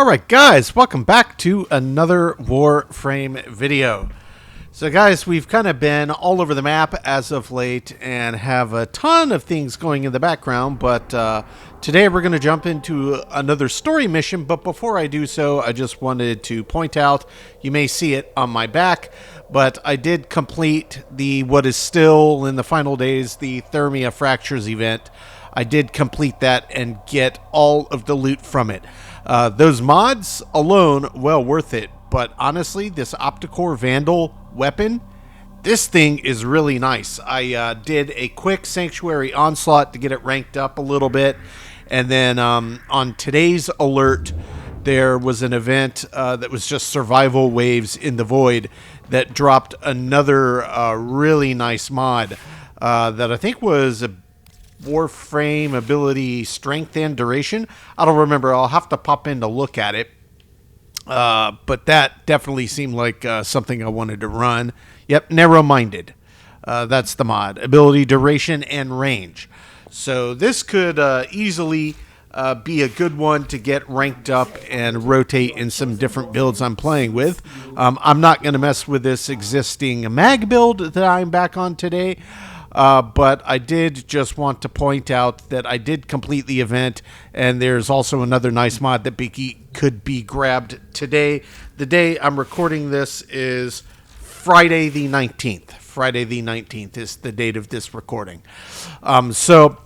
Alright guys, welcome back to another Warframe video. So guys, we've kind of been all over the map as of late and have a ton of things going in the background, but today we're going to jump into another story mission. But before I do so, I just wanted to point out, you may see it on my back, but I did complete what is still in the final days, the Thermia Fractures event. I did complete that and get all of the loot from it. Those mods alone, well worth it. But honestly, this Opticore Vandal weapon, this thing is really nice. I did a quick Sanctuary Onslaught to get it ranked up a little bit. And then on today's alert, there was an event that was just Survival Waves in the Void that dropped another really nice mod that I think was a Warframe ability strength and duration. I don't remember. I'll have to pop in to look at it. But that definitely seemed like something I wanted to run. Yep, narrow-minded. That's the mod. Ability, duration, and range. So this could easily be a good one to get ranked up and rotate in some different builds I'm playing with. I'm not going to mess with this existing mag build that I'm back on today. But I did just want to point out that I did complete the event, and there's also another nice mod that could be grabbed today. The day I'm recording this is Friday the 19th. Friday the 19th is the date of this recording. So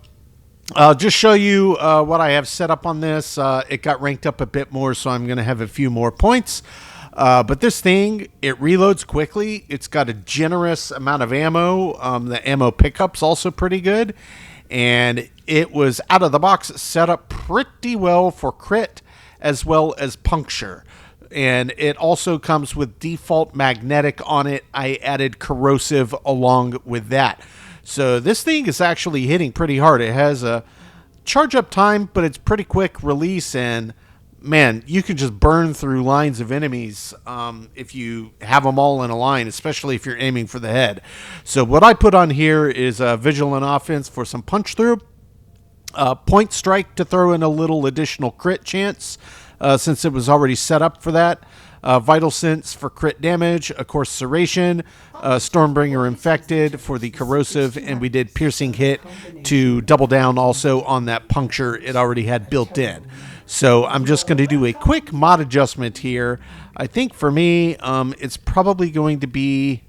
I'll just show you what I have set up on this. It got ranked up a bit more, so I'm going to have a few more points. But this thing, it reloads quickly. It's got a generous amount of ammo. The ammo pickup's also pretty good. And it was out of the box set up pretty well for crit as well as puncture. And it also comes with default magnetic on it. I added corrosive along with that. So this thing is actually hitting pretty hard. It has a charge up time, but it's pretty quick release, and man, you can just burn through lines of enemies if you have them all in a line, especially if you're aiming for the head. So what I put on here is a Vigilant Offense for some punch through, Point Strike to throw in a little additional crit chance since it was already set up for that, Vital Sense for crit damage, of course Serration, Stormbringer Infected for the corrosive, and we did Piercing Hit to double down also on that puncture it already had built in. So I'm just going to do a quick mod adjustment here. I think for me, it's probably going to be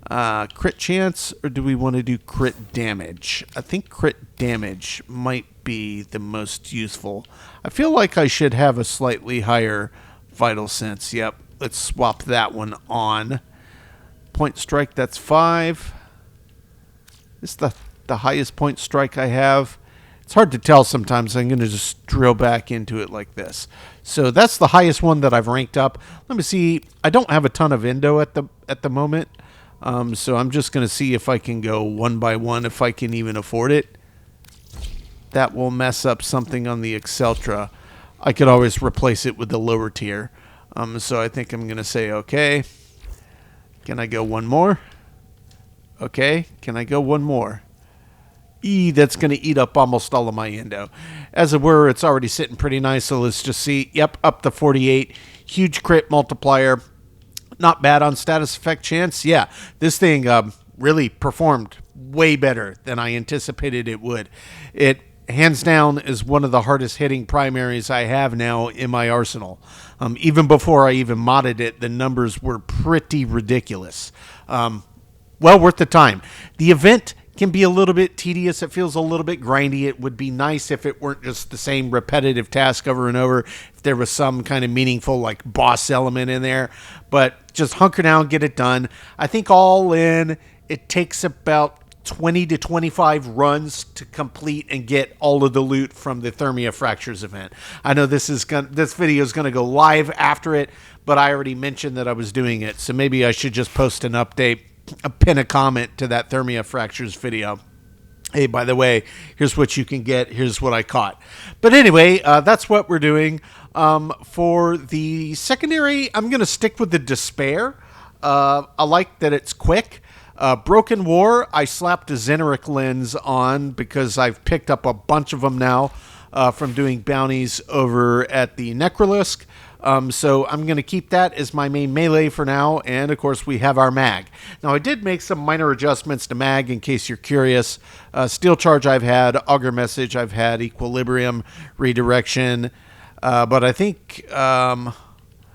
crit chance, or do we want to do crit damage? I think crit damage might be the most useful. I feel like I should have a slightly higher Vital Sense. Yep, let's swap that one on. Point Strike, that's 5. This is the highest Point Strike I have. It's hard to tell sometimes. I'm going to just drill back into it like this. So that's the highest one that I've ranked up. Let me see. I don't have a ton of endo at the moment. So I'm just going to see if I can go one by one, if I can even afford it. That will mess up something on the Exceltra. I could always replace it with the lower tier. So I think I'm going to say okay. Can I go one more? Okay. Can I go one more? That's going to eat up almost all of my endo. As it were, it's already sitting pretty nice, so let's just see. Yep, up to 48. Huge crit multiplier. Not bad on status effect chance. Yeah, this thing really performed way better than I anticipated it would. It, hands down, is one of the hardest hitting primaries I have now in my arsenal. Even before I even modded it, the numbers were pretty ridiculous. Well worth the time. The event can be a little bit tedious. It feels a little bit grindy. It would be nice if it weren't just the same repetitive task over and over, if there was some kind of meaningful like boss element in there. But just hunker down, get it done. I think all in, it takes about 20 to 25 runs to complete and get all of the loot from the Thermia Fractures event. I know this video is going to go live after it, but I already mentioned that I was doing it, so maybe I should just post an update, pin a comment to that Thermia Fractures video. Hey, by the way, here's what you can get. Here's what I caught. But anyway, that's what we're doing. For the secondary, I'm going to stick with the Despair. I like that it's quick. Broken War, I slapped a Xeneric lens on because I've picked up a bunch of them now. from doing bounties over at the Necrolisk. So I'm going to keep that as my main melee for now, and of course we have our mag. Now I did make some minor adjustments to mag in case you're curious. Steel Charge I've had, Augur Message I've had, Equilibrium, Redirection, but I think...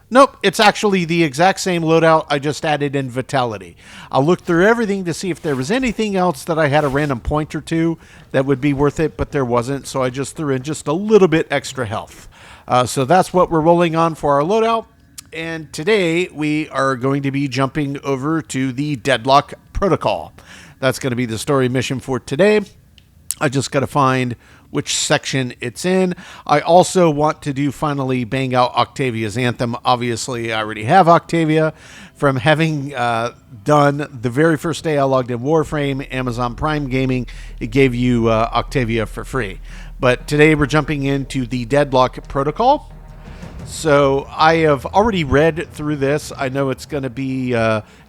nope, it's actually the exact same loadout. I just added in Vitality. I'll look through everything to see if there was anything else that I had a random pointer to that would be worth it, but there wasn't, so I just threw in just a little bit extra health. So that's what we're rolling on for our loadout. And today we are going to be jumping over to the Deadlock Protocol. That's going to be the story mission for today. I just got to find which section it's in. I also want to finally bang out Octavia's Anthem. Obviously, I already have Octavia from having done the very first day I logged in Warframe, Amazon Prime Gaming. It gave you Octavia for free. But today we're jumping into the Deadlock Protocol. So I have already read through this. I know it's going to be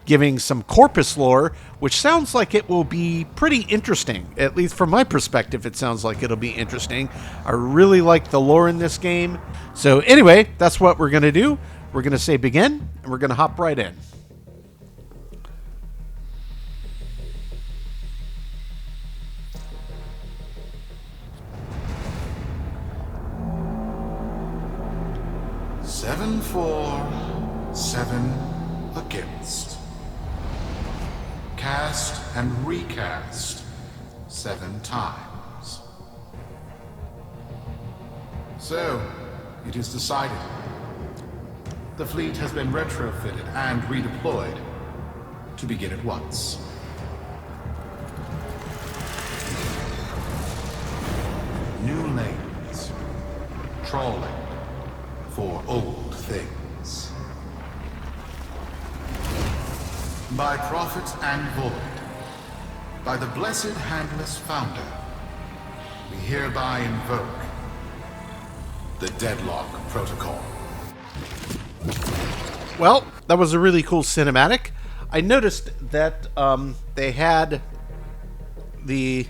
giving some Corpus lore, which sounds like it will be pretty interesting. At least from my perspective, it sounds like it'll be interesting. I really like the lore in this game. So anyway, that's what we're going to do. We're going to say begin, and we're going to hop right in. Seven for, 7 against. Cast and recast 7 times. So, it is decided. The fleet has been retrofitted and redeployed to begin at once. New lanes. Trawling for old things. By prophet and void, by the blessed handless founder, we hereby invoke the Deadlock Protocol. Well, that was a really cool cinematic. I noticed that they had the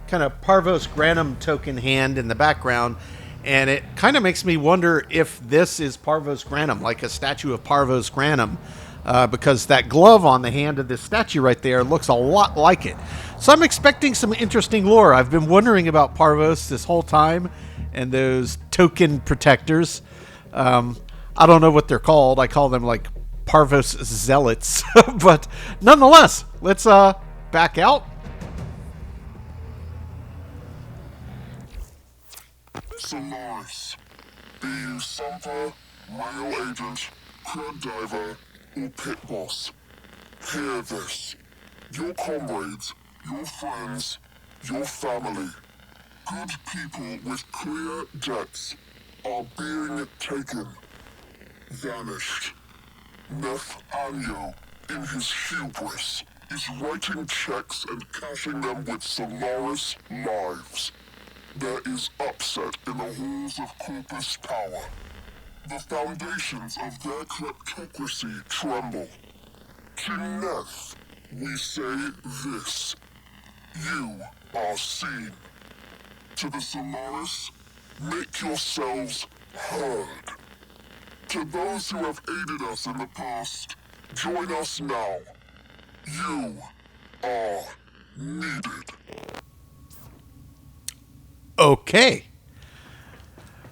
kind of Parvos Granum token hand in the background, and it kind of makes me wonder if this is Parvos Granum, like a statue of Parvos Granum, because that glove on the hand of this statue right there looks a lot like it. So I'm expecting some interesting lore. I've been wondering about Parvos this whole time, and those token protectors. I don't know what they're called. I call them like Parvos Zealots. But nonetheless, let's back out. Solaris, be you Sumper, Rail Agent, Crud Diver, or Pit Boss. Hear this. Your comrades, your friends, your family, good people with clear debts are being taken. Vanished. Nef Anyo, in his hubris, is writing checks and cashing them with Solaris lives. There is upset in the halls of Corpus power. The foundations of their kleptocracy tremble. To Nef, we say this. You are seen. To the Solaris, make yourselves heard. To those who have aided us in the past, join us now. You are needed. Okay.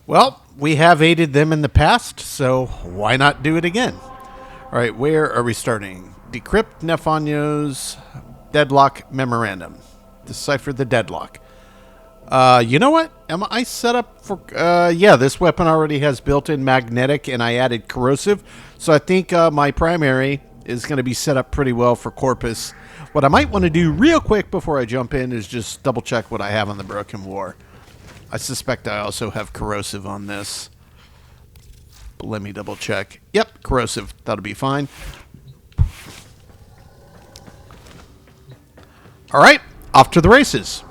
Well, we have aided them in the past, so why not do it again? All right, where are we starting? Decrypt Nefanyo's Deadlock Memorandum. Decipher the Deadlock. You know what? Am I set up for... yeah, this weapon already has built-in magnetic, and I added corrosive. So I think my primary is going to be set up pretty well for Corpus. What I might want to do real quick before I jump in is just double-check what I have on the Broken War. I suspect I also have corrosive on this. But let me double-check. Yep, corrosive. That'll be fine. All right, off to the races.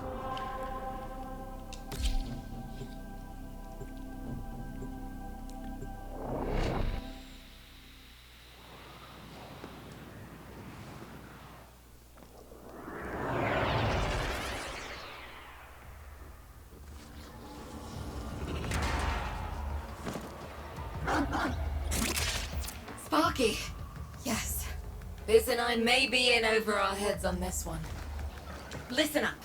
lucky. Yes. Biz and I may be in over our heads on this one. Listen up.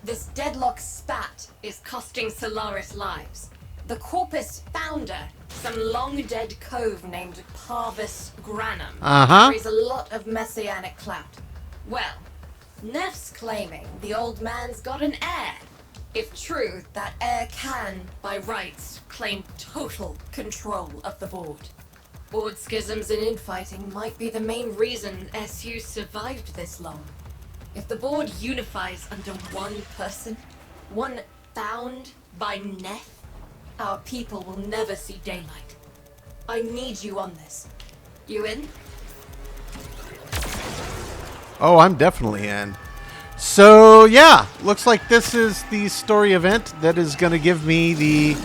This Deadlock spat is costing Solaris lives. The Corpus founder, some long-dead cove named Parvos Granum, carries a lot of messianic clout. Well, Neff's claiming the old man's got an heir. If true, that heir can, by rights, claim total control of the board. Board schisms and infighting might be the main reason SU survived this long. If the board unifies under one person, one found by Neff, our people will never see daylight. I need you on this. You in? Oh, I'm definitely in. So, yeah, looks like this is the story event that is going to give me the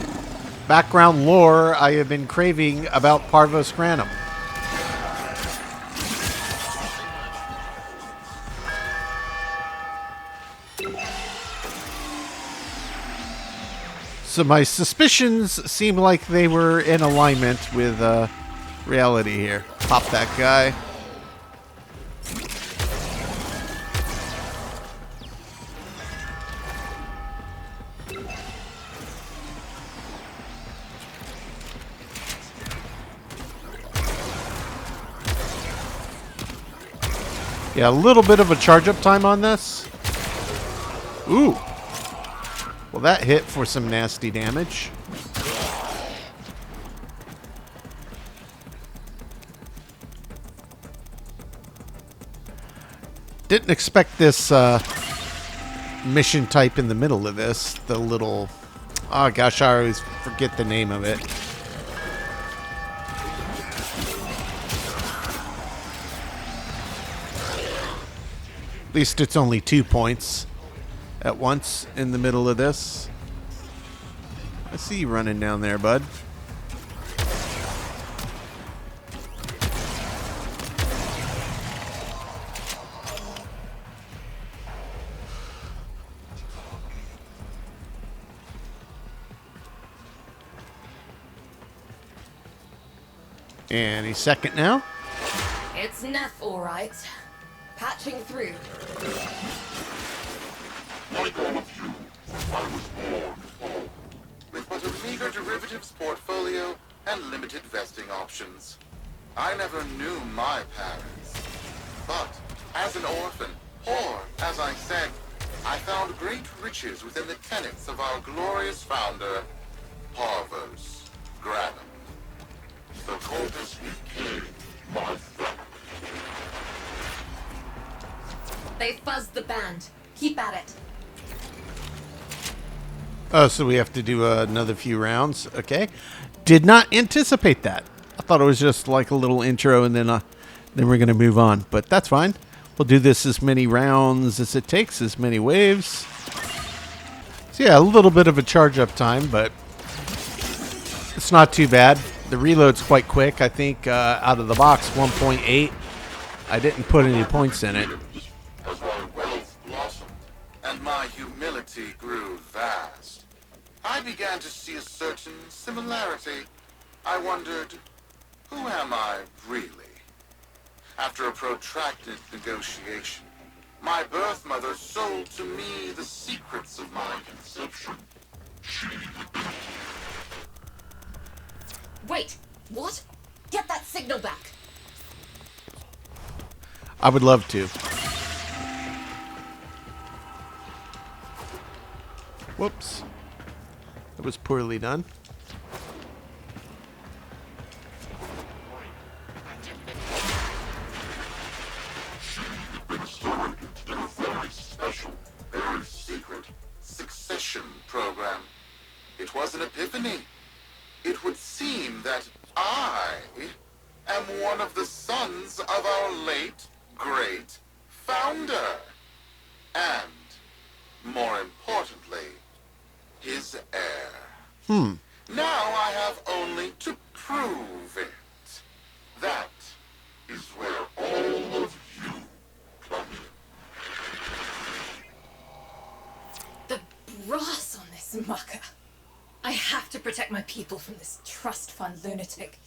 background lore I have been craving about Parvos Granum. So my suspicions seem like they were in alignment with reality here. Pop that guy. Yeah, a little bit of a charge-up time on this. Ooh. Well, that hit for some nasty damage. Didn't expect this mission type in the middle of this. The little... Oh, gosh, I always forget the name of it. At least it's only 2 points at once in the middle of this. I see you running down there, bud. Any second now. It's Neff, all right. Patching through. Like all of you, I was born poor. With but a meager derivatives portfolio and limited vesting options. I never knew my parents. But, as an orphan, or, as I said, I found great riches within the tenets of our glorious founder, Parvos Granum. The Corpus became my family. They fuzzed the band. Keep at it. Oh, so we have to do another few rounds. Okay. Did not anticipate that. I thought it was just like a little intro and then we're going to move on. But that's fine. We'll do this as many rounds as it takes, as many waves. So yeah, a little bit of a charge-up time, but it's not too bad. The reload's quite quick. I think out of the box, 1.8. I didn't put any points in it. As my wealth blossomed and my humility grew vast, I began to see a certain similarity. I wondered, who am I really? After a protracted negotiation, my birth mother sold to me the secrets of my conception. Wait, what? Get that signal back. I would love to. Whoops. That was poorly done. In a very special, very secret succession program. It was an epiphany. It would seem that I am one of the sons of our late, great founder. And, more importantly, his heir. Now I have only to prove it. That is where all of you come in. The brass on this mucker. I have to protect my people from this trust fund lunatic.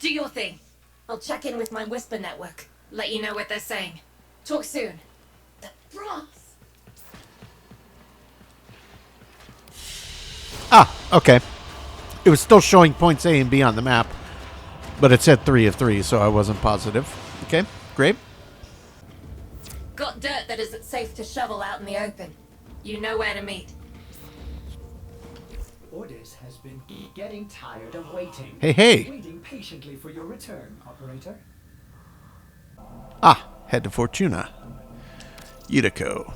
Do your thing. I'll check in with my whisper network. Let you know what they're saying. Talk soon. The brass. Ah, okay. It was still showing points A and B on the map, but it said 3 of 3, so I wasn't positive. Okay, great. Got dirt that isn't safe to shovel out in the open. You know where to meet. Orders has been getting tired of waiting. Hey, hey. Waiting patiently for your return, operator. Ah, head to Fortuna. Yutiko.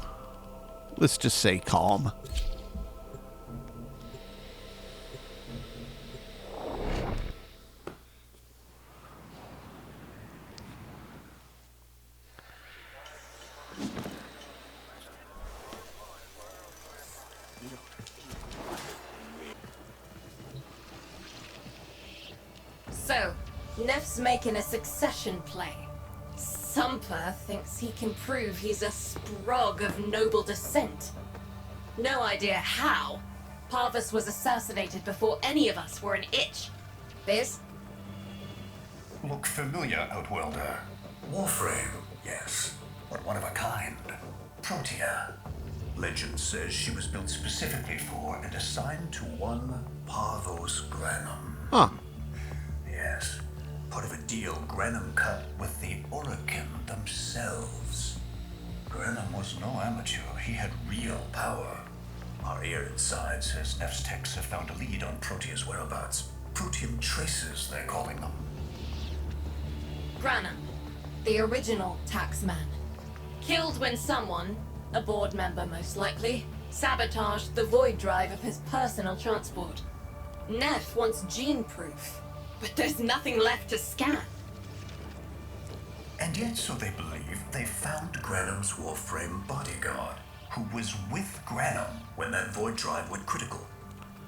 Let's just say calm. So, Neff's making a succession play. Sumper thinks he can prove he's a sprog of noble descent. No idea how. Parvos was assassinated before any of us were an itch. Biz? Look familiar, Outworlder. Warframe, yes, but one of a kind. Protea. Legend says she was built specifically for and assigned to one Parvos Granum. Huh. Yes, part of a deal Granum cut with the Orokin themselves. Granum was no amateur. He had real power. Our ear inside says Neff's techs have found a lead on Protea's whereabouts. Protean traces, they're calling them. Granum, the original taxman. Killed when someone, a board member most likely, sabotaged the void drive of his personal transport. Neff wants gene proof, but there's nothing left to scan. And yet, so they believe, they found Granum's Warframe bodyguard, who was with Granum when that void drive went critical.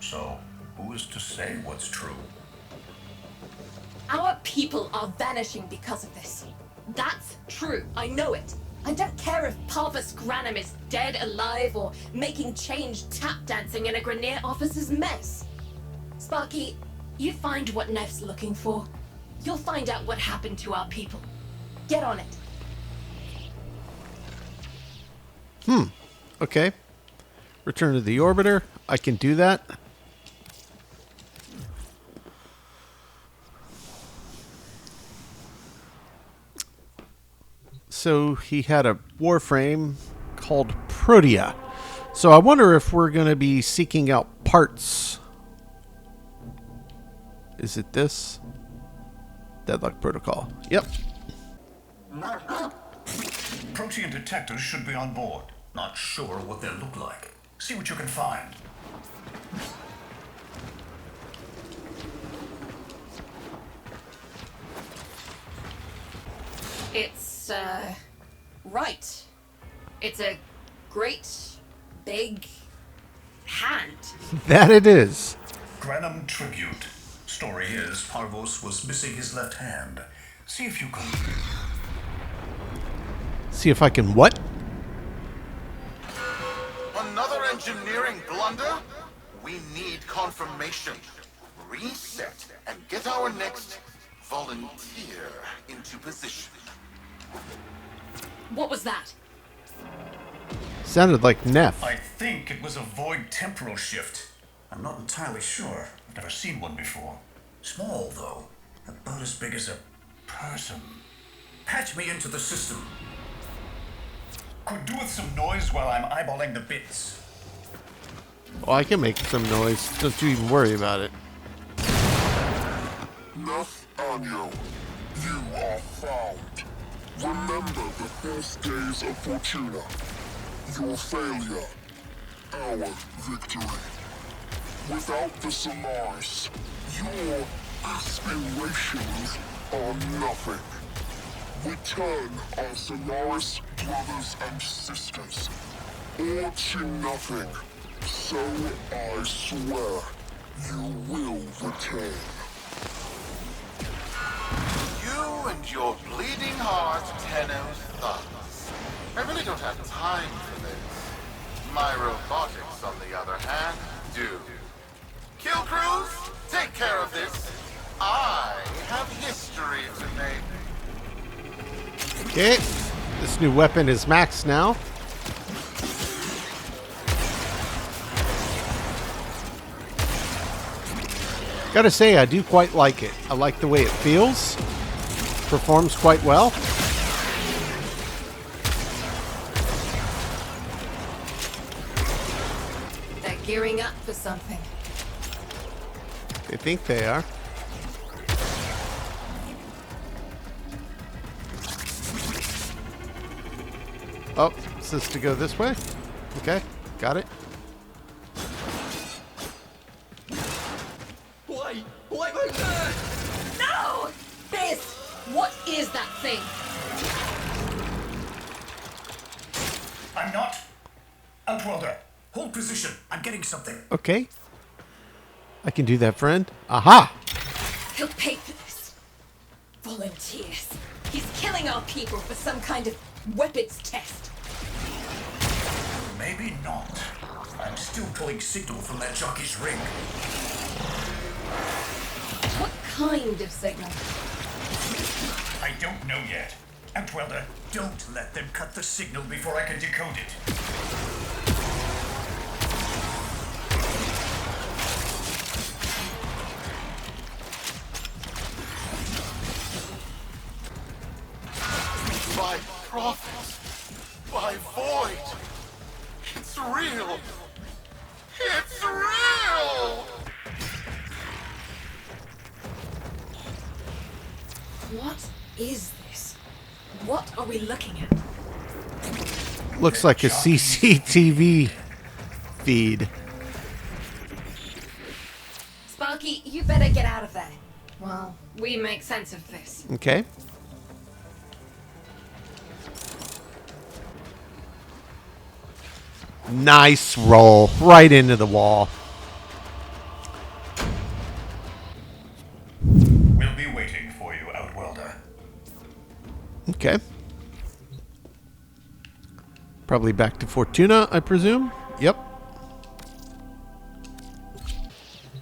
So, who is to say what's true? Our people are vanishing because of this. That's true, I know it. I don't care if Parvos Granum is dead, alive, or making change tap dancing in a Grenier officer's mess. Sparky, you find what Neff's looking for. You'll find out what happened to our people. Get on it. Okay. Return to the orbiter. I can do that. So he had a Warframe called Protea. So I wonder if we're going to be seeking out parts. Is it this? Deadlock Protocol. Yep. Protean detectors should be on board. Not sure what they look like. See what you can find. It's, right. It's a great, big hand. That it is. Granum tribute. Story is, Parvos was missing his left hand. See if you can... See if I can what? Another engineering blunder? We need confirmation. Reset and get our next volunteer into position. What was that? Sounded like Neff. I think it was a void temporal shift. I'm not entirely sure. I've never seen one before. Small, though. About as big as a person. Patch me into the system. Could do with some noise while I'm eyeballing the bits. Oh, I can make some noise. Don't you even worry about it. Neff Anyo, you are found. Remember the first days of Fortuna. Your failure, our victory. Without the Solaris, your aspirations are nothing. Return our Solaris brothers and sisters, or to nothing. So I swear, you will return. You and your bleeding heart, Tenno's thugs. I really don't have time for this. My robotics, on the other hand, do. Kill crews, take care of this. I have history to make. Okay. This new weapon is maxed now. Gotta say, I do quite like it. I like the way it feels. Performs quite well. They're gearing up for something. They think they are. Oh, is this to go this way? Okay, got it. Why No! Biz! What is that thing? I'm not. Outworlder, hold position. I'm getting something. Okay. I can do that, friend. Aha! He'll pay for this. Volunteers. He's killing our people for some kind of weapons test. Maybe not. I'm still pulling signal from that jockey's ring. What kind of signal? I don't know yet. Outworlder, don't let them cut the signal before I can decode it. By prophet, by void. It's real. It's real! What is this? What are we looking at? Looks like a CCTV feed. Sparky, you better get out of there. Well, we make sense of this. Okay. Nice roll. Right into the wall. We'll be waiting for you, Outworlder. Okay. Probably back to Fortuna, I presume. Yep.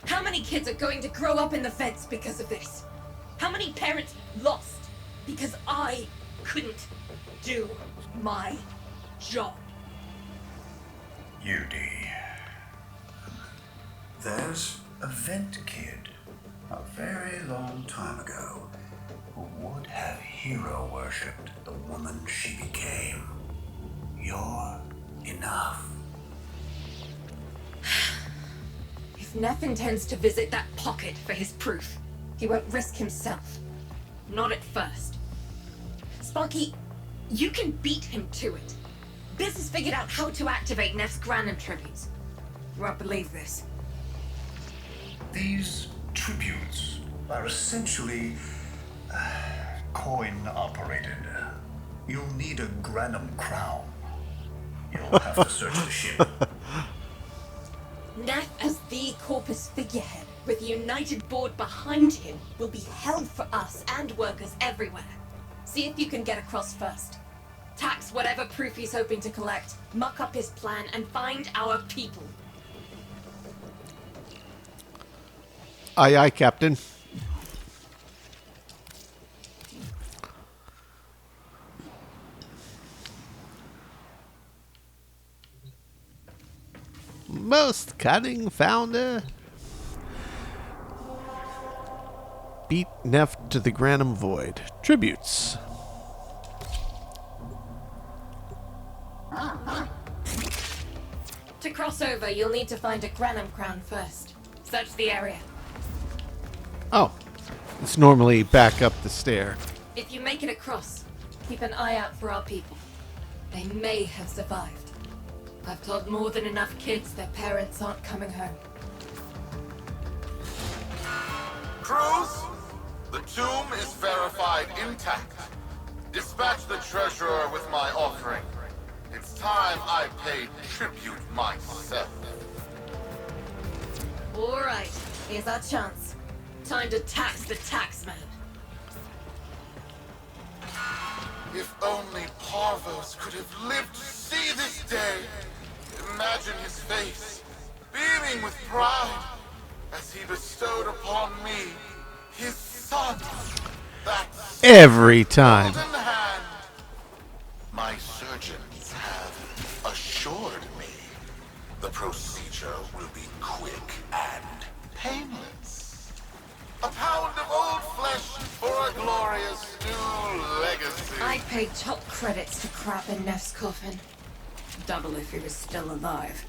How many kids are going to grow up in the feds because of this? How many parents lost because I couldn't do my job? UD. There's a vent kid, a very long time ago, who would have hero worshipped the woman she became. You're enough. If Neff intends to visit that pocket for his proof, he won't risk himself. Not at first. Sparky, you can beat him to it. Biz has figured out how to activate Neff's Granum tributes. You won't believe this. These tributes are essentially coin-operated. You'll need a Granum crown. You'll have to search the ship. Neff as the Corpus figurehead, with a united board behind him, will be hell for us and workers everywhere. See if you can get across first. Tax whatever proof he's hoping to collect, muck up his plan, and find our people. Aye, aye, Captain. Most cunning founder. Beat Neff to the Granum Void. Tributes. To cross over, you'll need to find a Granum crown first. Search the area. Oh, it's normally back up the stair. If you make it across, keep an eye out for our people. They may have survived. I've told more than enough kids their parents aren't coming home. Cruz, the tomb is verified intact. Dispatch the treasurer with my offering. It's time I paid tribute myself. All right, here's our chance. Time to tax the taxman. If only Parvos could have lived to see this day. Imagine his face, beaming with pride, as he bestowed upon me his son. That's Every time. golden hand. My surgeons have assured me the procedure will be quick and painless. A pound of old flesh for a glorious new legacy. I paid top credits to crap in Neff's coffin. Double if he was still alive.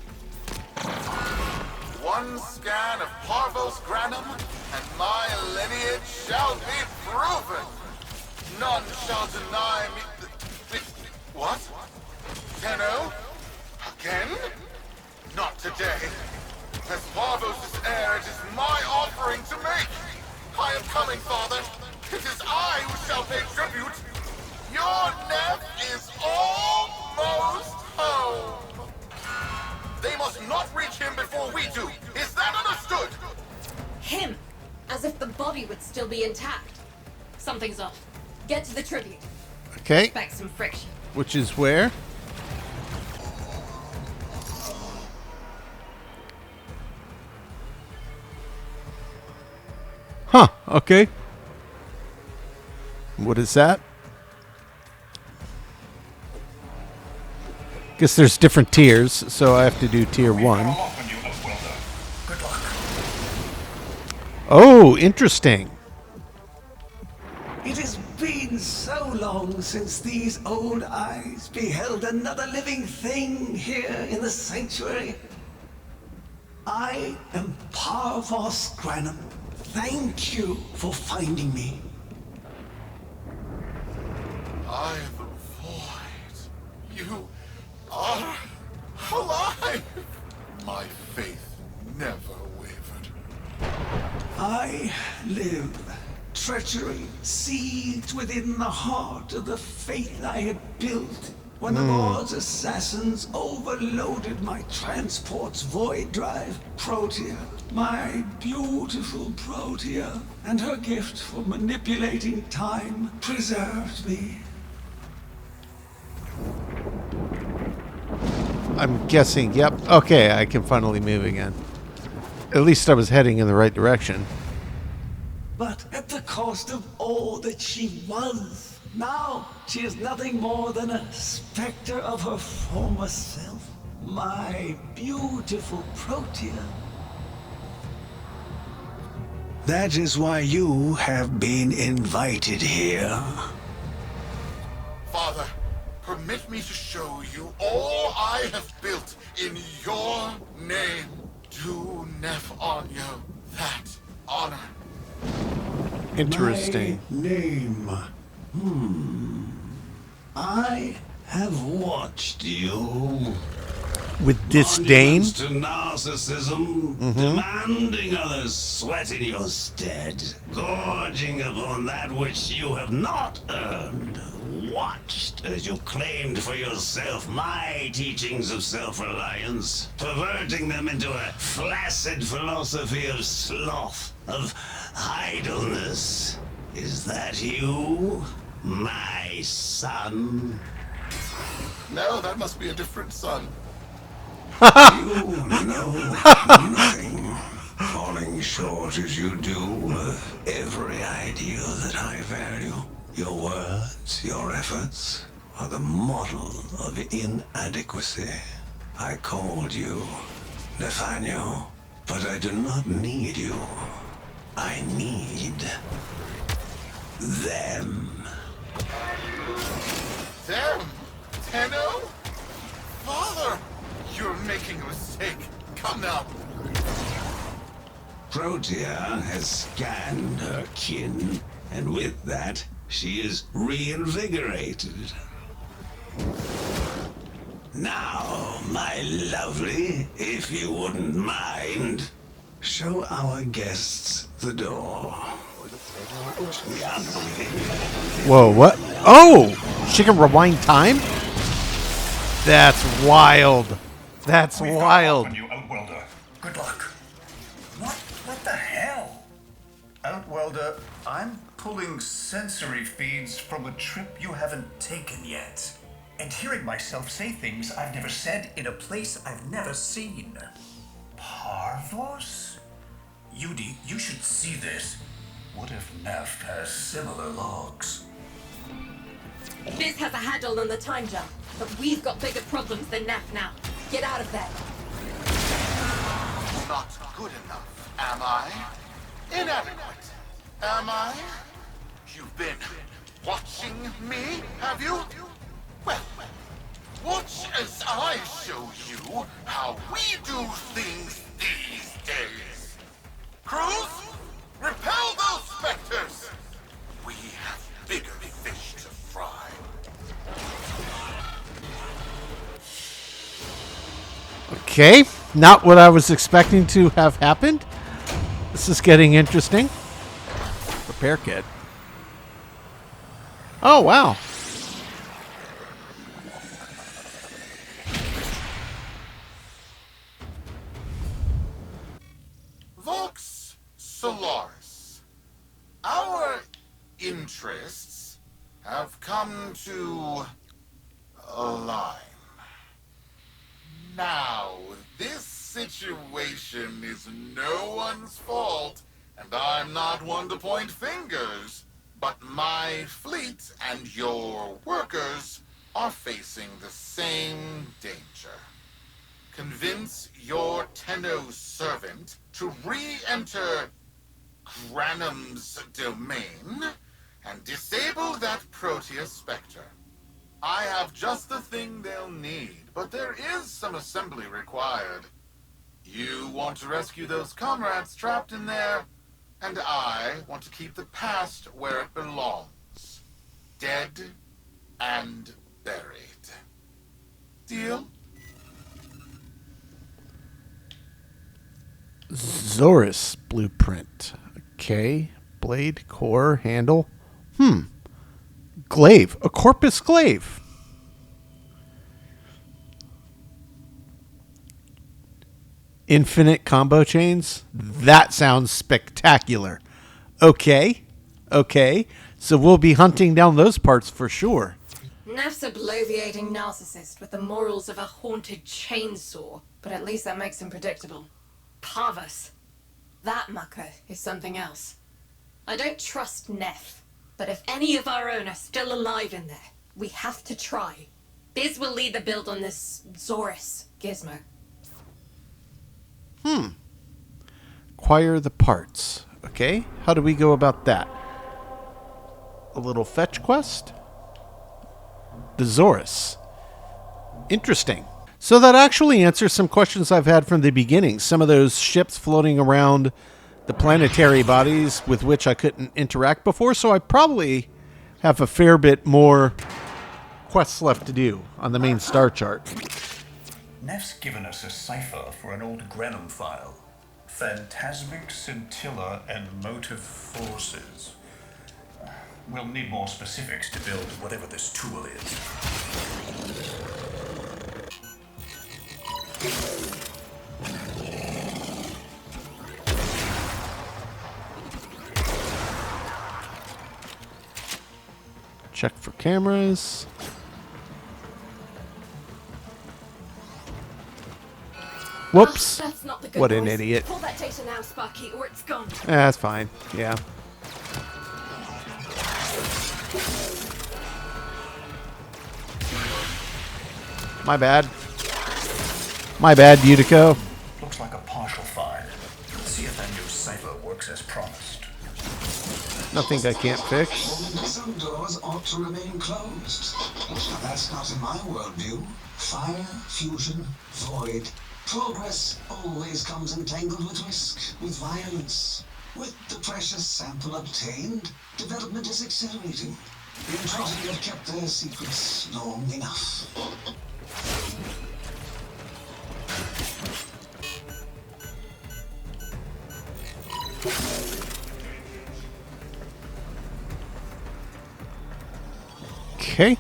One scan of Parvos Granum, and my lineage shall be proven. None shall deny me. What? Tenno? Again? Not today. As Parvos' heir, it is my offering to make. I am coming, Father. It is I who shall pay tribute. Your Neff is almost home. They must not reach him before we do. Is that understood? Him! As if the body would still be intact. Something's off. Get to the tribute. Okay. Expect some friction. Which is where? Huh, okay. What is that? Guess there's different tiers, so I have to do tier 1. Good luck. Oh, interesting. It has been so long since these old eyes beheld another living thing here in the sanctuary. I am Parvos Granum. Thank you for finding me. I am the void. You are alive. My faith never wavered. I live. Treachery seethed within the heart of the faith I had built when the Lord's assassins overloaded my transport's void drive. Protea, my beautiful Protea, and her gift for manipulating time preserved me. I'm guessing, yep. Okay, I can finally move again. At least I was heading in the right direction. But at the cost of all that she was. Now she is nothing more than a specter of her former self. My beautiful Protea. That is why you have been invited here. Father, permit me to show you all I have built in your name. Do Neff Onyo that honor. Interesting. My name. I have watched you. With disdain? Monuments to narcissism, demanding others sweat in your stead, gorging upon that which you have not earned. Watched as you claimed for yourself my teachings of self-reliance, perverting them into a flaccid philosophy of sloth, of idleness. Is that you, my son? No, that must be a different son. You know nothing, falling short as you do of every ideal that I value. Your words, your efforts, are the model of inadequacy. I called you Nathaniel, but I do not need you. I need them. Them? Tenno? Father! You're making a mistake. Come now. Protea has scanned her kin, and with that, she is reinvigorated. Now, my lovely, if you wouldn't mind, show our guests the door. Whoa, what? Oh! She can rewind time? That's wild. That's wild. On you, Outwelder. Good luck. What the hell? Outwelder, I'm pulling sensory feeds from a trip you haven't taken yet. And hearing myself say things I've never said in a place I've never seen. Parvos? Yudi, you should see this. What if Neff has similar logs? Biz has a handle on the time jump, but we've got bigger problems than Neff now. Get out of there. Not good enough, am I? Inadequate, am I? You've been watching me, have you? Well, watch as I show you how we do things these days. Crews, repel those specters! We have bigger fish to fry. Okay, not what I was expecting to have happened. This is getting interesting. Repair kit. Oh, wow. Vox Solaris. Our interests have come to align. Now, this situation is no one's fault, and I'm not one to point fingers, but my fleet and your workers are facing the same danger. Convince your Tenno servant to re-enter Granum's domain and disable that Proteus Spectre. I have just the thing they'll need, but there is some assembly required. You want to rescue those comrades trapped in there, and I want to keep the past where it belongs. Dead and buried. Deal? Zorus blueprint. Okay. Blade, core, handle. Glaive. A corpus glaive. Infinite combo chains. That sounds spectacular. Okay. Okay. So we'll be hunting down those parts for sure. Neff's a bloviating narcissist with the morals of a haunted chainsaw, but at least that makes him predictable. Parvos. That mucker is something else. I don't trust Neff, but if any of our own are still alive in there, we have to try. Biz will lead the build on this Zorus gizmo. Acquire the parts. Okay. How do we go about that? A little fetch quest? The Zorus. Interesting. So that actually answers some questions I've had from the beginning. Some of those ships floating around the planetary bodies with which I couldn't interact before, so I probably have a fair bit more quests left to do on the main star chart. Neff's given us a cipher for an old Granum file. Phantasmic scintilla and motive forces. We'll need more specifics to build whatever this tool is. Check for cameras. Whoops. That's not the good What an noise. idiot. Pull that data now, Sparky, or it's gone. That's fine. Yeah. My bad. My bad, Utico. Looks like a partial find. Let's see if that new cipher works as promised. Nothing I can't fix. Some doors ought to remain closed. Now that's not in my worldview. Fire, fusion, void. Progress always comes entangled with risk, with violence. With the precious sample obtained, development is accelerating. The intrigue have kept their secrets long enough. Okay.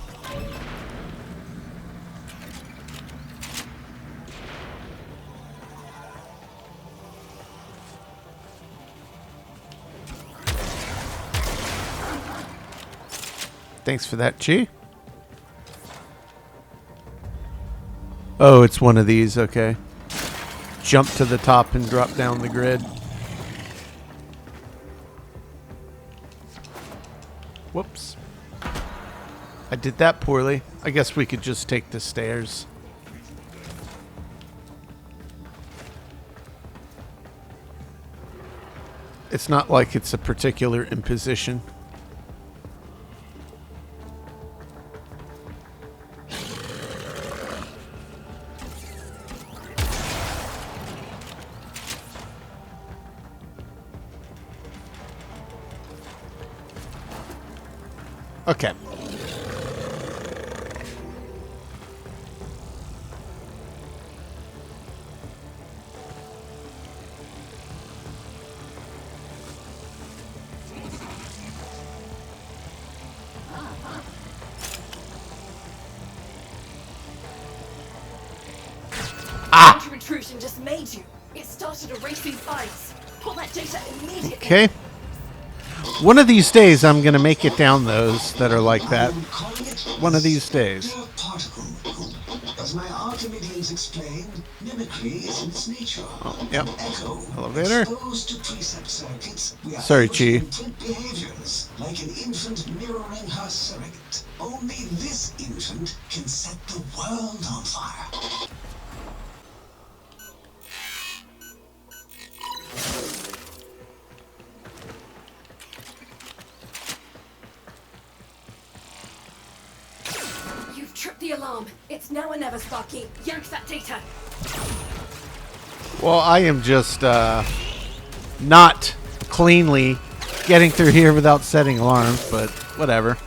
Thanks for that, Chi. Oh, it's one of these. Okay. Jump to the top and drop down the grid. Whoops. I did that poorly. I guess we could just take the stairs. It's not like it's a particular imposition. Okay. Intrusion just made you. It started erasing files. Pull that data immediately. Okay. One of these days, I'm going to make it down those that are like that. One of these days. Particle. As my Archimedeans explained, mimicry is in its nature. Oh, yep. Echo. Elevator. Exposed to precept circuits, we are Sorry, able Chi. to imprint behaviors, like an infant mirroring her surrogate. Only this infant can set the world on fire. You've tripped the alarm. It's now or never, Sparky. Yank that data. Well, I am just not cleanly getting through here without setting alarms, but whatever.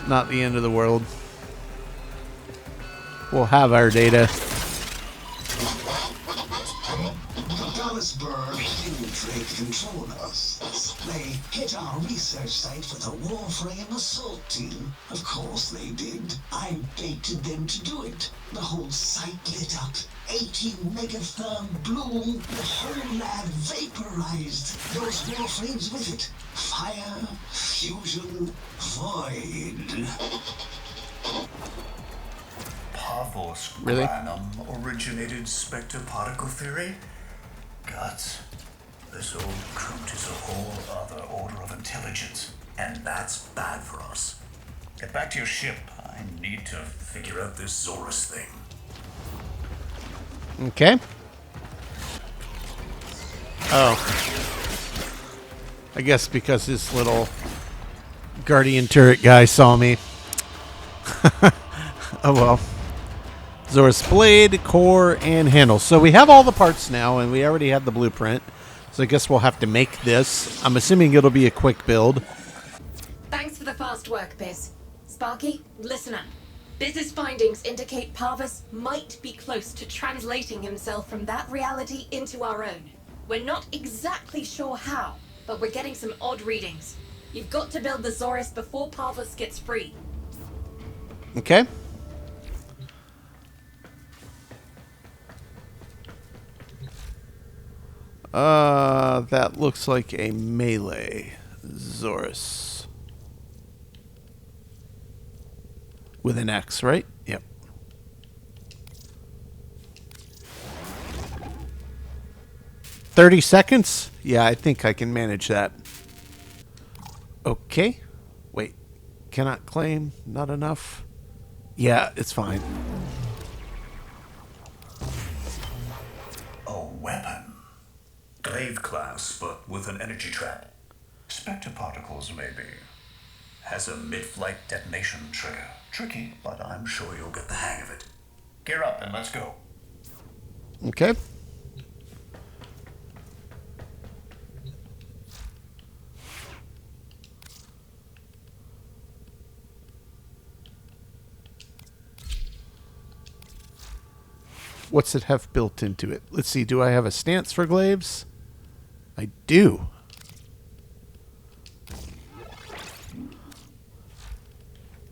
Not the end of the world. We'll have our data. Intrigue control us. They hit our research site for the Warframe assault team. Of course they did. I baited them to do it. The whole site lit up. 80 megatherm bloom. The whole lab vaporized. Those Warframes with it. Fire, fusion, void. Parvos Really? Granum originated spectre particle theory? Guts. This old coot is a whole other order of intelligence, and that's bad for us. Get back to your ship. I need to figure out this Zorus thing. Okay. Oh. I guess because this little guardian turret guy saw me. Oh well. Zorus blade, core, and handle. So we have all the parts now, and we already have the blueprint. So I guess we'll have to make this. I'm assuming it'll be a quick build. Thanks for the fast work, Biz. Sparky, listen up. Biz's findings indicate Parvos might be close to translating himself from that reality into our own. We're not exactly sure how, but we're getting some odd readings. You've got to build the Zorus before Parvos gets free. Okay. That looks like a melee Zorus. With an X, right? Yep. $30? Yeah, I think I can manage that. Okay. Wait. Cannot claim. Not enough. Yeah, it's fine. A weapon. Glaive class, but with an energy trap. Spectre particles, maybe. Has a mid-flight detonation trigger. Tricky, but I'm sure you'll get the hang of it. Gear up and let's go. Okay. What's it have built into it? Let's see, do I have a stance for glaives? I do.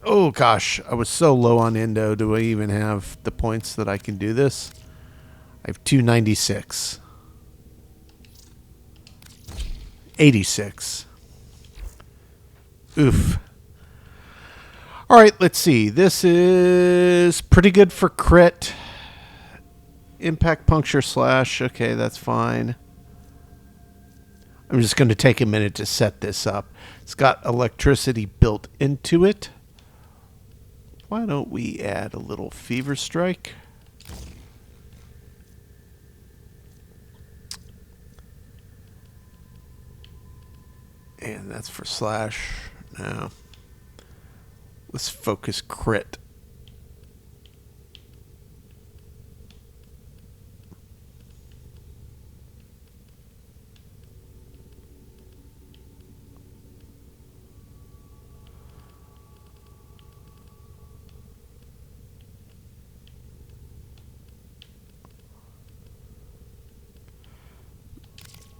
Oh gosh, I was so low on endo. Do I even have the points that I can do this? I have 296. 86. Oof. Alright, let's see. This is pretty good for crit. Impact puncture slash. Okay, that's fine. I'm just going to take a minute to set this up. It's got electricity built into it. Why don't we add a little fever strike? And that's for slash. Now, let's focus crit.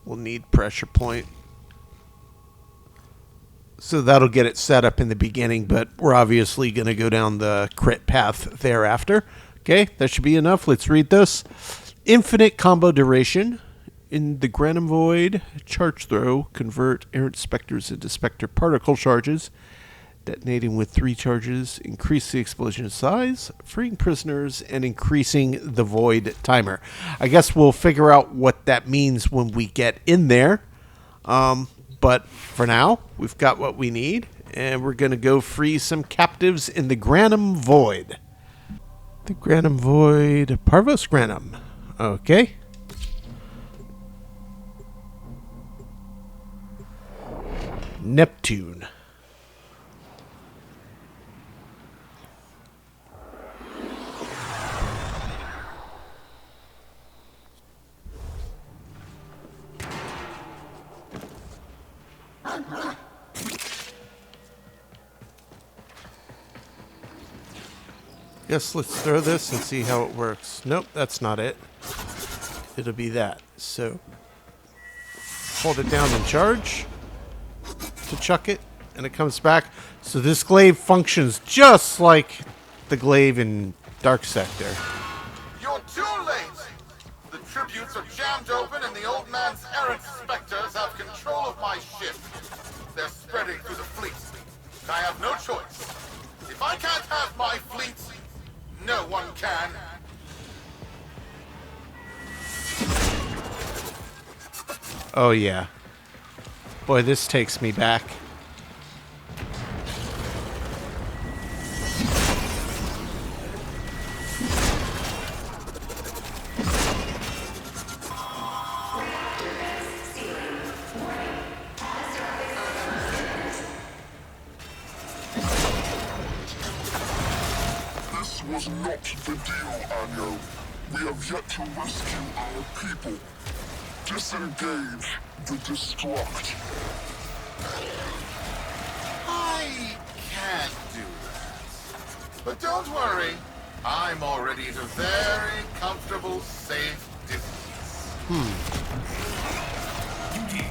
We'll need pressure point. So that'll get it set up in the beginning, but we're obviously going to go down the crit path thereafter. Okay, that should be enough. Let's read this. Infinite combo duration. In the Granum Void, charge throw, convert errant specters into specter particle charges. Detonating with 3 charges, increase the explosion size, freeing prisoners, and increasing the void timer. I guess we'll figure out what that means when we get in there. But for now, we've got what we need, and we're going to go free some captives in the Granum Void. The Granum Void, Parvos Granum. Okay. Neptune. Yes, let's throw this and see how it works. Nope, that's not it. It'll be that. So, hold it down and charge to chuck it, and it comes back. So this glaive functions just like the glaive in Dark Sector. You're too late! The tributes are jammed open and the old man's errant specters have control of my ship. They're spreading through the fleet. I have no choice. If I can't have my fleet, no one can. Oh yeah. Boy, this takes me back. Was not the deal, Anyo. We have yet to rescue our people. Disengage the destruct. I can't do that. But don't worry. I'm already at a very comfortable, safe distance. Duty,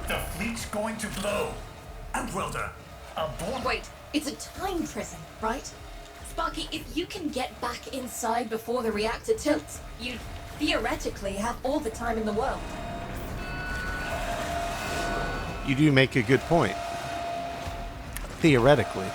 the fleet's going to blow. And Welder, aboard. Wait, it's a time prison, right? Sparky, if you can get back inside before the reactor tilts, you theoretically have all the time in the world. You do make a good point. Theoretically.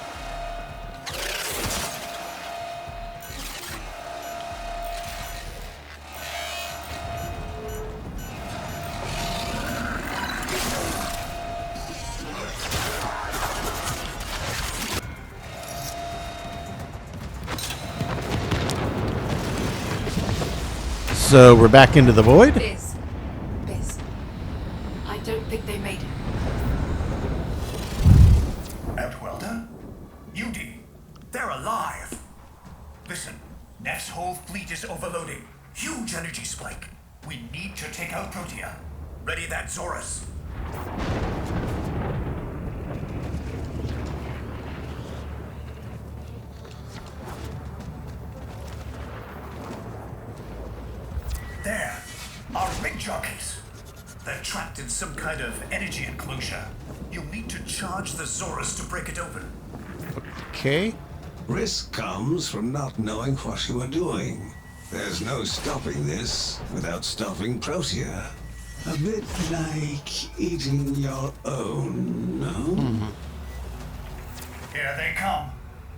So we're back into the void? Biz. I don't think they made it. Outwelder? Udi, they're alive. Listen, Neff's whole fleet is overloading. Huge energy spike. We need to take out Protea. Ready that, Zorus. There, our rig jockeys. They're trapped in some kind of energy enclosure. You'll need to charge the Zorus to break it open. Okay. Risk comes from not knowing what you are doing. There's no stopping this without stopping Protea. A bit like eating your own, no? Here they come.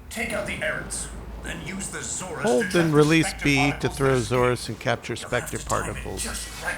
Take out the errants, then use the Zorus Hold to trap and the release Spectre B to particles throw to escape. Zorus and capture You'll have Spectre to time it particles. just right.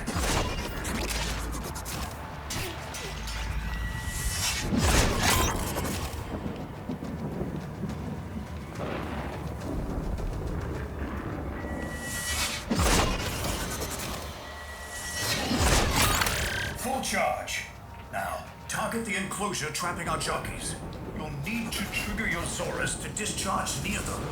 charge. Now, target the enclosure trapping our jockeys. You'll need to trigger your Zorus to discharge near them.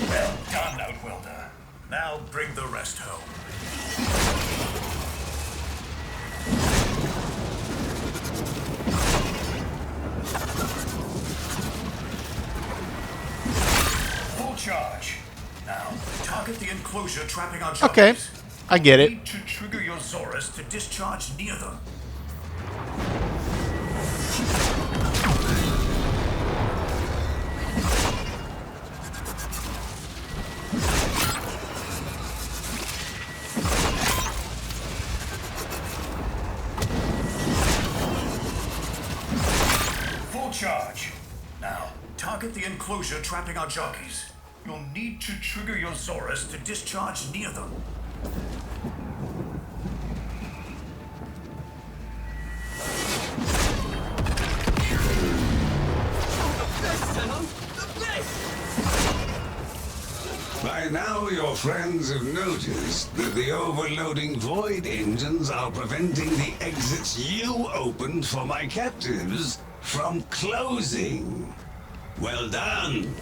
Well done, Outwelder. Now bring the rest home. Full charge. Now, target the enclosure trapping our jockeys. Okay, I get it. Need to trigger your Zorus to discharge near them. Full charge. Now, target the enclosure trapping our jockeys. You'll need to trigger your Zorus to discharge near them. By now, your friends have noticed that the overloading void engines are preventing the exits you opened for my captives from closing. Well done,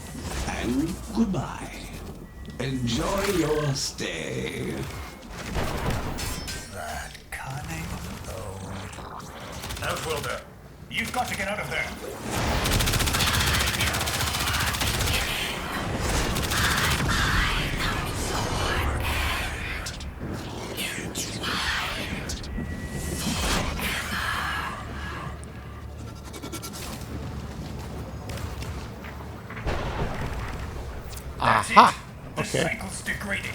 and goodbye. Enjoy your stay. That cunning load. Outwelder, you've got to get out of there. Aha. The Okay. cycle's degrading.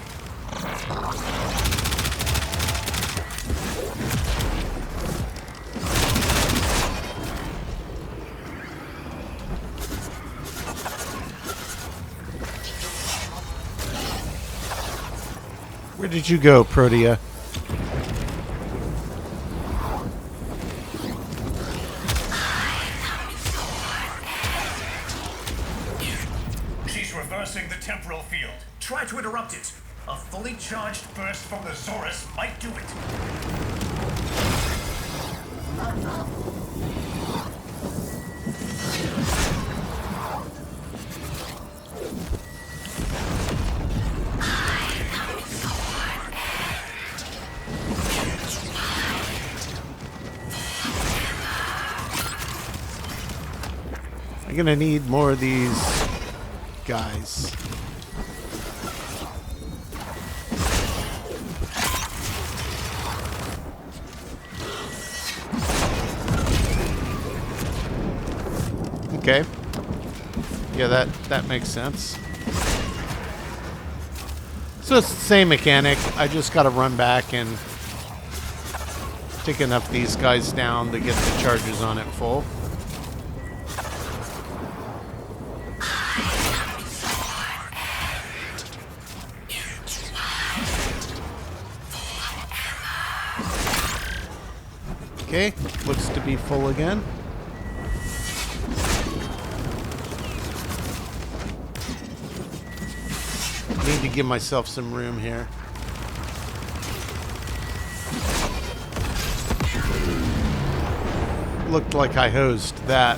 Where did you go, Protea? She's reversing the temporal field. Try to interrupt it. A fully charged burst from the Zorus might do it. I'm gonna need more of these guys. Okay. Yeah, that makes sense. So it's the same mechanic. I just gotta run back and take enough of these guys down to get the charges on it full. Okay, looks to be full again. Need to give myself some room here. Looked like I hosed that.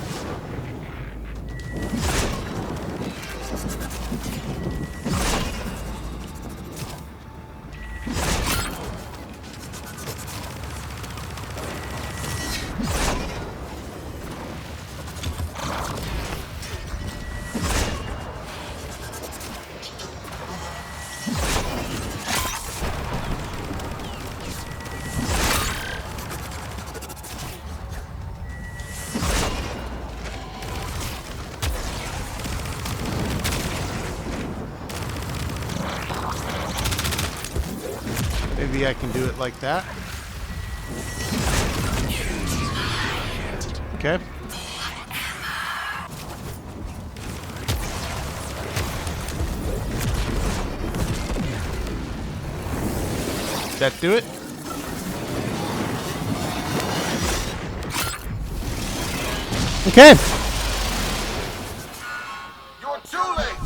Maybe I can do it like that. Okay. That do it? Okay. You're too late!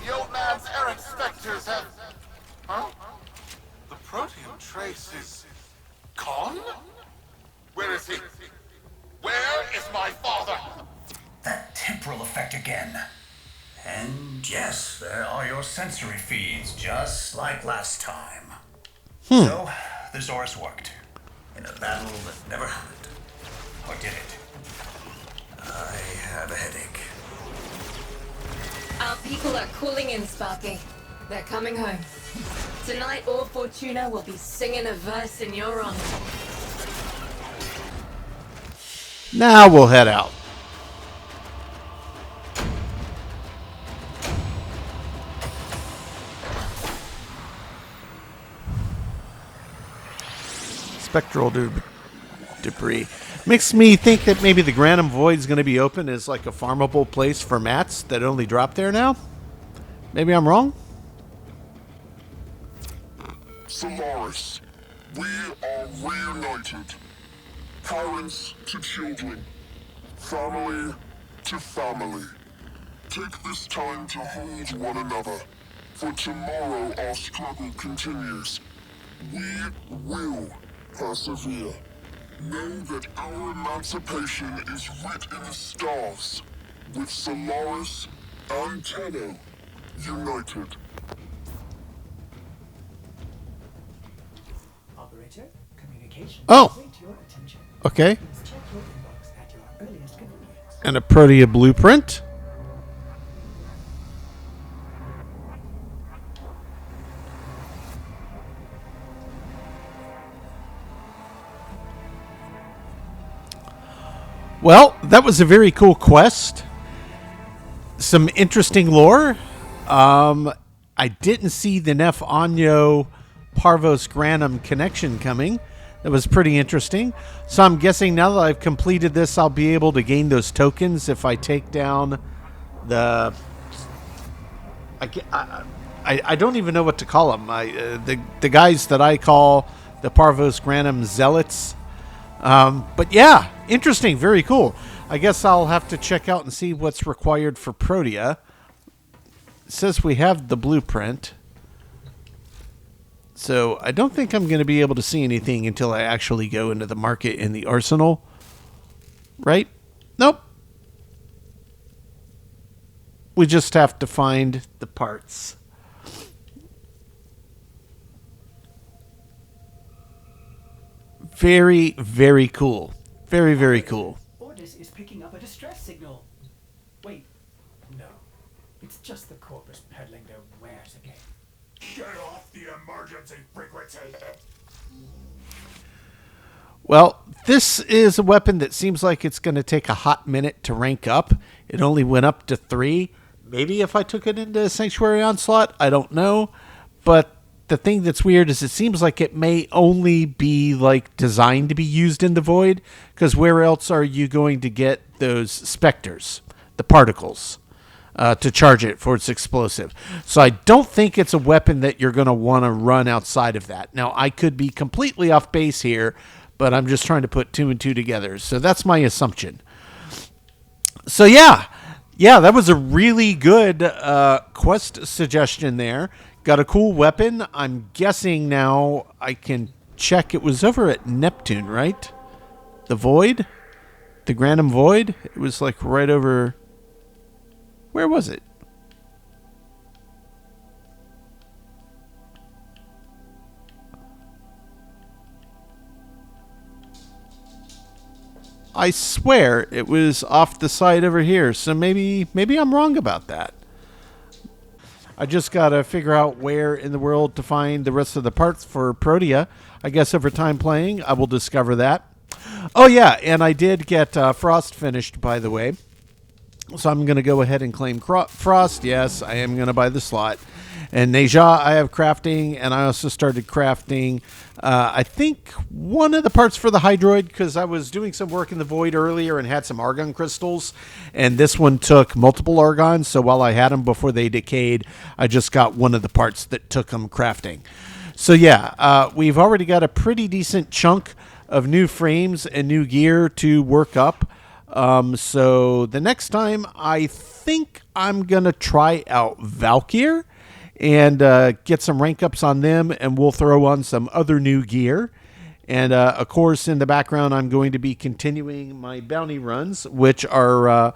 The old man's errant specters have... Huh? The proteum trace is... gone? Where is he? Where is my father? That temporal effect again. And yes, there are your sensory feeds, just like last time. So, the Zorus worked. In a battle that never happened. Or did it? I have a headache. Our people are calling in, Sparky. They're coming home. Tonight, all Fortuna will be singing a verse in your honor. Now we'll head out. Spectral debris. Makes me think that maybe the Granum Void's going to be open as like a farmable place for mats that only drop there now. Maybe I'm wrong. Solaris, we are reunited. Parents to children. Family to family. Take this time to hold one another. For tomorrow our struggle continues. We will persevere. Know that our emancipation is writ in the stars, with Solaris and Tenno united. Operator, communication. Oh. Await your attention. Okay. Please check your inbox at your earliest convenience. And a Protea blueprint. Well, that was a very cool quest. Some interesting lore. I didn't see the Nef Anyo Parvos Granum connection coming. That was pretty interesting. So I'm guessing now that I've completed this, I'll be able to gain those tokens if I take down the... I don't even know what to call them. The guys that I call the Parvos Granum Zealots. But yeah, interesting. Very cool. I guess I'll have to check out and see what's required for Protea. It says we have the blueprint. So I don't think I'm going to be able to see anything until I actually go into the market in the arsenal. Right? Nope. We just have to find the parts. Very, very cool. Very, very cool. Ordis is picking up a distress signal. Wait, no. It's just the corpus peddling their wares again. Get off the emergency frequency. Well, this is a weapon that seems like it's going to take a hot minute to rank up. It only went up to 3. Maybe if I took it into Sanctuary Onslaught, I don't know. But the thing that's weird is it seems like it may only be like designed to be used in the Void, because where else are you going to get those specters, the particles, to charge it for its explosive? So I don't think it's a weapon that you're going to want to run outside of that. Now, I could be completely off base here, but I'm just trying to put 2 and 2 together. So that's my assumption. So yeah, that was a really good quest suggestion there. Got a cool weapon. I'm guessing now I can check. It was over at Neptune, right? The Void? The Granum Void? It was like right over... Where was it? I swear it was off the side over here. So maybe I'm wrong about that. I just got to figure out where in the world to find the rest of the parts for Protea. I guess over time playing, I will discover that. Oh, yeah, and I did get Frost finished, by the way. So I'm going to go ahead and claim Frost. Yes, I am going to buy the slot. And Neja, I have crafting, and I also started crafting, I think, one of the parts for the Hydroid, because I was doing some work in the Void earlier and had some Argon crystals, and this one took multiple Argons, so while I had them before they decayed, I just got one of the parts that took them crafting. So yeah, we've already got a pretty decent chunk of new frames and new gear to work up. So the next time, I think I'm going to try out Valkyr and get some rank ups on them, and we'll throw on some other new gear. And, of course, in the background, I'm going to be continuing my bounty runs, which are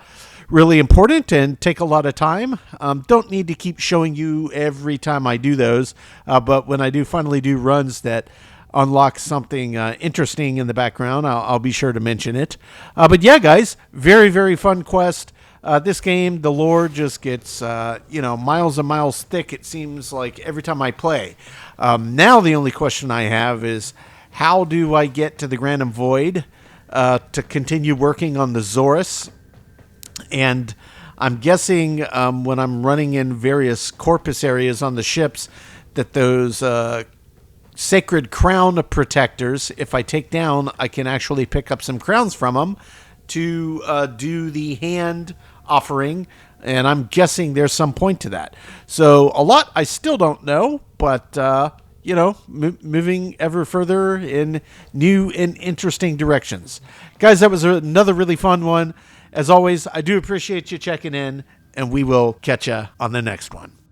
really important and take a lot of time. Don't need to keep showing you every time I do those, but when I do finally do runs that unlock something interesting in the background, I'll be sure to mention it. But yeah, guys, very, very fun quest. This game, the lore just gets, miles and miles thick, it seems like, every time I play. Now the only question I have is, how do I get to the Granum Void to continue working on the Zorus? And I'm guessing when I'm running in various corpus areas on the ships that those sacred crown protectors, if I take down, I can actually pick up some crowns from them to do the hand offering. And I'm guessing there's some point to that. So a lot I still don't know, but moving ever further in new and interesting directions. Guys, that was another really fun one. As always, I do appreciate you checking in, and we will catch you on the next one.